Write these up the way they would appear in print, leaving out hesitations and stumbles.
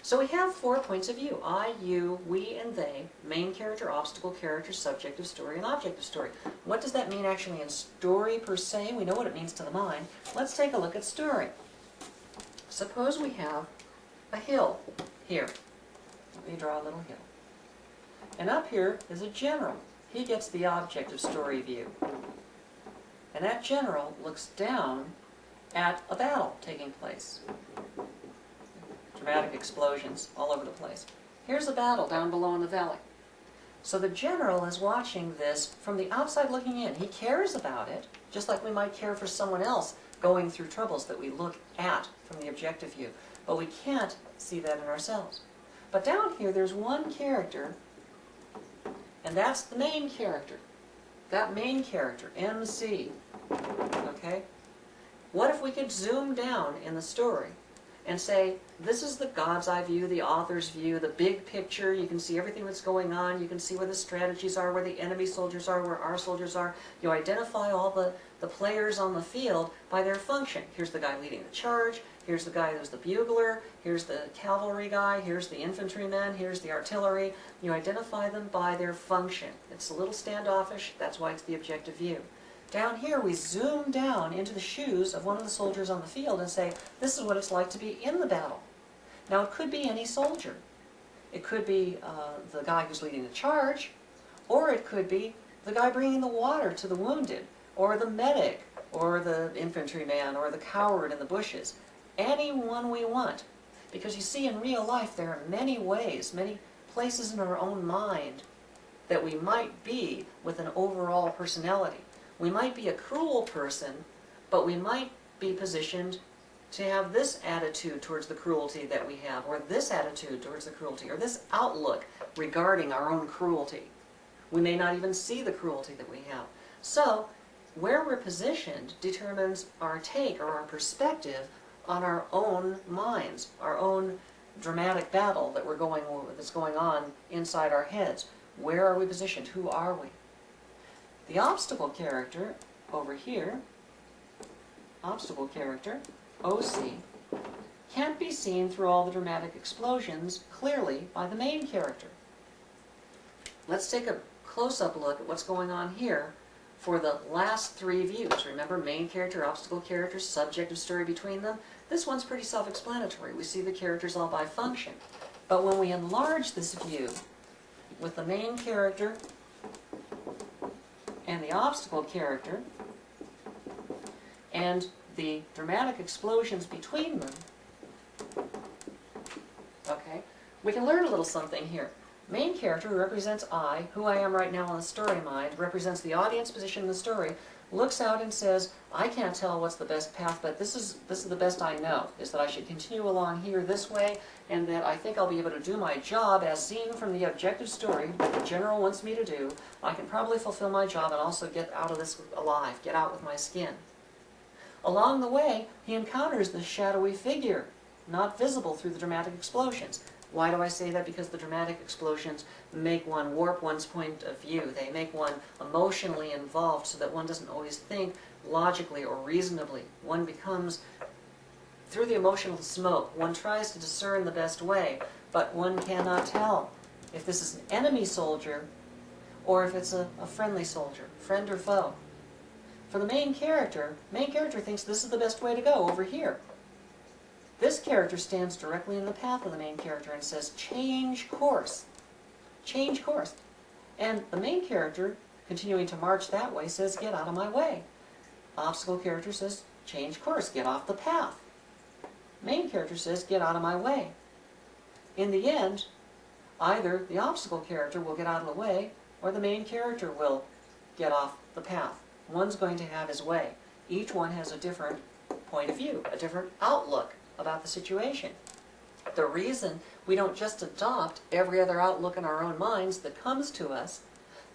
So we have 4 points of view: I, you, we, and they, main character, obstacle character, subjective story, and objective story. What does that mean actually in story per se? We know what it means to the mind. Let's take a look at story. Suppose we have a hill here. Let me draw a little hill. And up here is a general. He gets the objective story view. And that general looks down at a battle taking place. Dramatic explosions all over the place. Here's a battle down below in the valley. So the general is watching this from the outside looking in. He cares about it, just like we might care for someone else going through troubles that we look at from the objective view. But we can't see that in ourselves. But down here there's one character, and that's the main character. That main character, MC. Okay? What if we could zoom down in the story and say, this is the God's eye view, the author's view, the big picture. You can see everything that's going on. You can see where the strategies are, where the enemy soldiers are, where our soldiers are. You identify all the players on the field by their function. Here's the guy leading the charge. Here's the guy who's the bugler. Here's the cavalry guy. Here's the infantryman. Here's the artillery. You identify them by their function. It's a little standoffish. That's why it's the objective view. Down here, we zoom down into the shoes of one of the soldiers on the field and say, this is what it's like to be in the battle. Now, it could be any soldier. It could be the guy who's leading the charge, or it could be the guy bringing the water to the wounded, or the medic, or the infantryman, or the coward in the bushes. Anyone we want. Because you see, in real life, there are many ways, many places in our own mind that we might be with an overall personality. We might be a cruel person, but we might be positioned to have this attitude towards the cruelty that we have, or this attitude towards the cruelty, or this outlook regarding our own cruelty. We may not even see the cruelty that we have. So, where we're positioned determines our take or our perspective on our own minds, our own dramatic battle that's going on inside our heads. Where are we positioned? Who are we? The obstacle character over here, obstacle character, OC, can't be seen through all the dramatic explosions clearly by the main character. Let's take a close-up look at what's going on here for the last 3 views. Remember, main character, obstacle character, subjective story between them? This one's pretty self-explanatory. We see the characters all by function. But when we enlarge this view with the main character and the obstacle character and the dramatic explosions between them, okay, we can learn a little something here. Main character, who represents I, who I am right now on the story mind, represents the audience position in the story, looks out and says, I can't tell what's the best path, but this is the best I know, is that I should continue along here this way, and that I think I'll be able to do my job as seen from the objective story that the general wants me to do. I can probably fulfill my job and also get out of this alive, get out with my skin. Along the way, he encounters this shadowy figure, not visible through the dramatic explosions. Why do I say that? Because the dramatic explosions make one warp one's point of view. They make one emotionally involved so that one doesn't always think logically or reasonably. One becomes, through the emotional smoke, one tries to discern the best way, but one cannot tell if this is an enemy soldier or if it's a friendly soldier, friend or foe. For the main character thinks this is the best way to go, over here. This character stands directly in the path of the main character and says, change course. Change course. And the main character, continuing to march that way, says, get out of my way. Obstacle character says, change course, get off the path. Main character says, get out of my way. In the end, either the obstacle character will get out of the way, or the main character will get off the path. One's going to have his way. Each one has a different point of view, a different outlook about the situation. The reason we don't just adopt every other outlook in our own minds that comes to us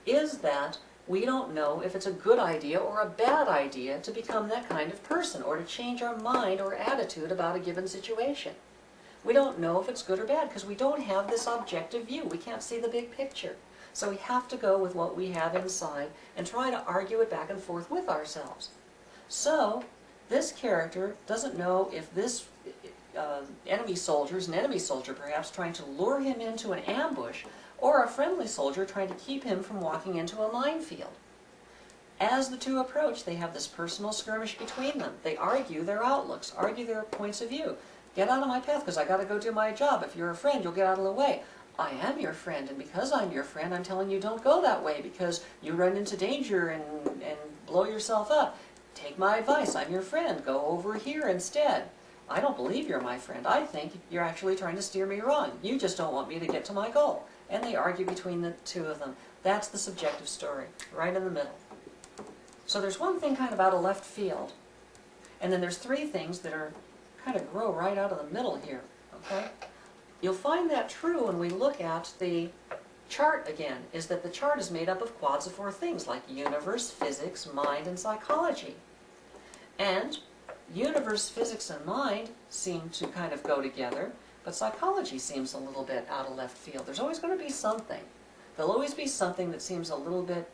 is that we don't know if it's a good idea or a bad idea to become that kind of person or to change our mind or attitude about a given situation. We don't know if it's good or bad because we don't have this objective view. We can't see the big picture. So we have to go with what we have inside and try to argue it back and forth with ourselves. So this character doesn't know if enemy soldiers, an enemy soldier perhaps trying to lure him into an ambush, or a friendly soldier trying to keep him from walking into a minefield. As the two approach, they have this personal skirmish between them. They argue their outlooks, argue their points of view. Get out of my path because I got to go do my job. If you're a friend, you'll get out of the way. I am your friend, and because I'm your friend, I'm telling you don't go that way because you run into danger and blow yourself up. Take my advice. I'm your friend. Go over here instead. I don't believe you're my friend. I think you're actually trying to steer me wrong. You just don't want me to get to my goal. And they argue between the two of them. That's the subjective story, right in the middle. So there's one thing kind of out of left field, and then there's three things that are kind of grow right out of the middle here, okay? You'll find that true when we look at the chart again, is that the chart is made up of quads of four things like universe, physics, mind, and psychology. And universe, physics, and mind seem to kind of go together, but psychology seems a little bit out of left field. There's always going to be something. There'll always be something that seems a little bit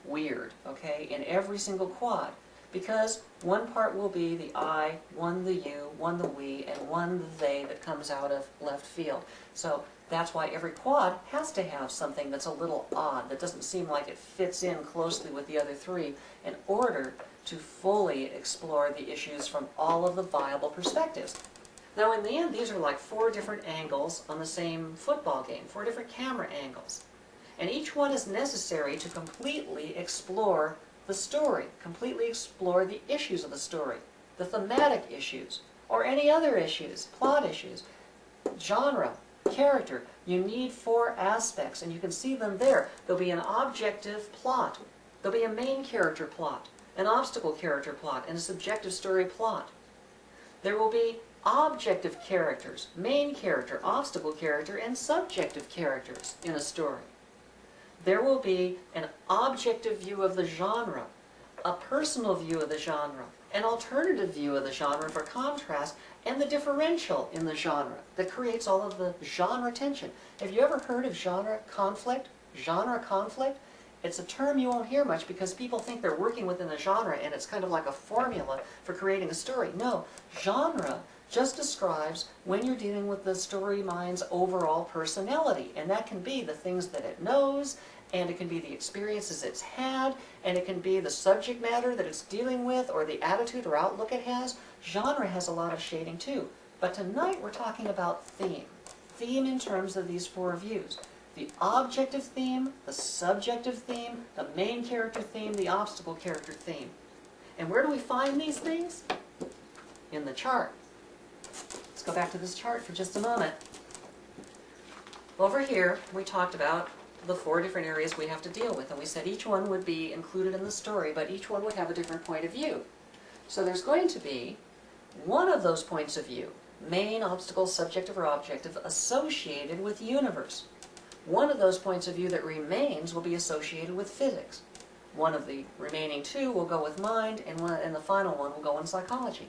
weird, okay, in every single quad, because one part will be the I, one the you, one the we, and one the they that comes out of left field. So that's why every quad has to have something that's a little odd, that doesn't seem like it fits in closely with the other three, in order to fully explore the issues from all of the viable perspectives. Now in the end, these are like four different angles on the same football game, four different camera angles. And each one is necessary to completely explore the story, completely explore the issues of the story, the thematic issues, or any other issues, plot issues, genre, character. You need four aspects, and you can see them there. There'll be an objective plot. There'll be a main character plot, an obstacle character plot, and a subjective story plot. There will be objective characters, main character, obstacle character, and subjective characters in a story. There will be an objective view of the genre, a personal view of the genre, an alternative view of the genre for contrast, and the differential in the genre that creates all of the genre tension. Have you ever heard of genre conflict? Genre conflict? It's a term you won't hear much because people think they're working within the genre and it's kind of like a formula for creating a story. No, genre just describes when you're dealing with the story mind's overall personality, and that can be the things that it knows, and it can be the experiences it's had, and it can be the subject matter that it's dealing with, or the attitude or outlook it has. Genre has a lot of shading too. But tonight we're talking about theme. Theme in terms of these four views. The objective theme, the subjective theme, the main character theme, the obstacle character theme. And where do we find these things? In the chart. Let's go back to this chart for just a moment. Over here, we talked about the four different areas we have to deal with, and we said each one would be included in the story, but each one would have a different point of view. So there's going to be one of those points of view, main, obstacle, subjective, or objective, associated with universe. One of those points of view that remains will be associated with physics. One of the remaining two will go with mind, and the final one will go in psychology.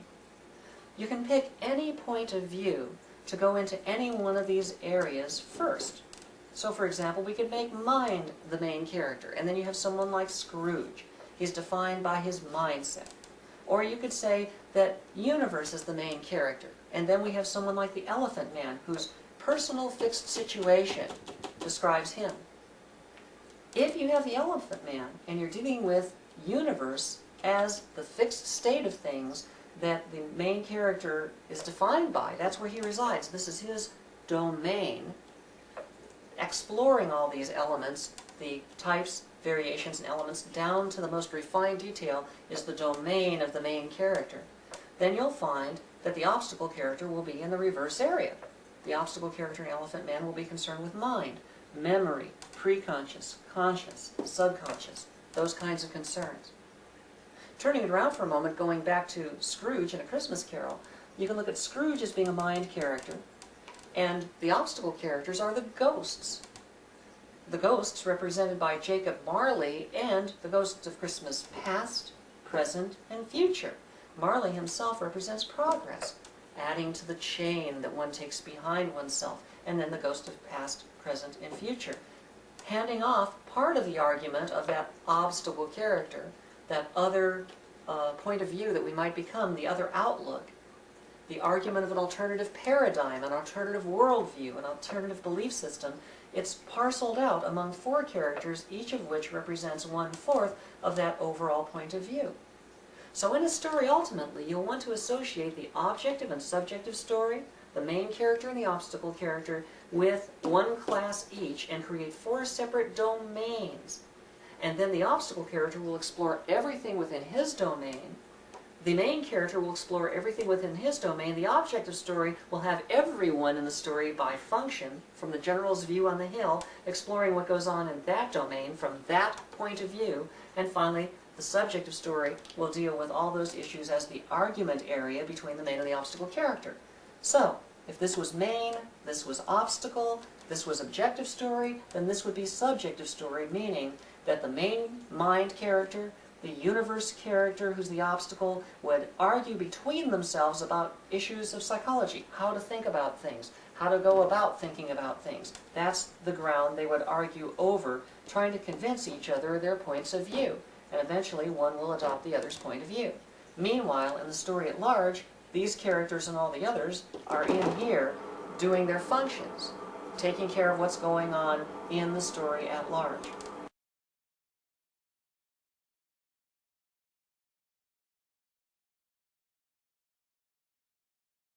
You can pick any point of view to go into any one of these areas first. So for example, we could make mind the main character, and then you have someone like Scrooge. He's defined by his mindset. Or you could say that universe is the main character, and then we have someone like the Elephant Man, whose personal fixed situation describes him. If you have the Elephant Man, and you're dealing with universe as the fixed state of things that the main character is defined by, that's where he resides. This is his domain. Exploring all these elements, the types, variations, and elements down to the most refined detail is the domain of the main character. Then you'll find that the obstacle character will be in the reverse area. The obstacle character in Elephant Man will be concerned with mind, memory, preconscious, conscious, subconscious, those kinds of concerns. Turning it around for a moment, going back to Scrooge in A Christmas Carol, you can look at Scrooge as being a mind character, and the obstacle characters are the ghosts. The ghosts represented by Jacob Marley and the ghosts of Christmas past, present, and future. Marley himself represents progress, adding to the chain that one takes behind oneself, and then the ghost of past, present, and future, handing off part of the argument of that obstacle character, that other point of view that we might become, the other outlook, the argument of an alternative paradigm, an alternative worldview, an alternative belief system. It's parceled out among 4 characters, each of which represents 1/4 of that overall point of view. So in a story, ultimately, you'll want to associate the objective and subjective story, the main character and the obstacle character, with 1 class each and create 4 separate domains. And then the obstacle character will explore everything within his domain. The main character will explore everything within his domain. The objective story will have everyone in the story by function, from the general's view on the hill, exploring what goes on in that domain from that point of view. And finally, the subjective story will deal with all those issues as the argument area between the main and the obstacle character. So, if this was main, this was obstacle, this was objective story, then this would be subjective story, meaning that the main mind character, the universe character, who's the obstacle, would argue between themselves about issues of psychology, how to think about things, how to go about thinking about things. That's the ground they would argue over, trying to convince each other of their points of view. And eventually one will adopt the other's point of view. Meanwhile, in the story at large, these characters and all the others are in here doing their functions, taking care of what's going on in the story at large.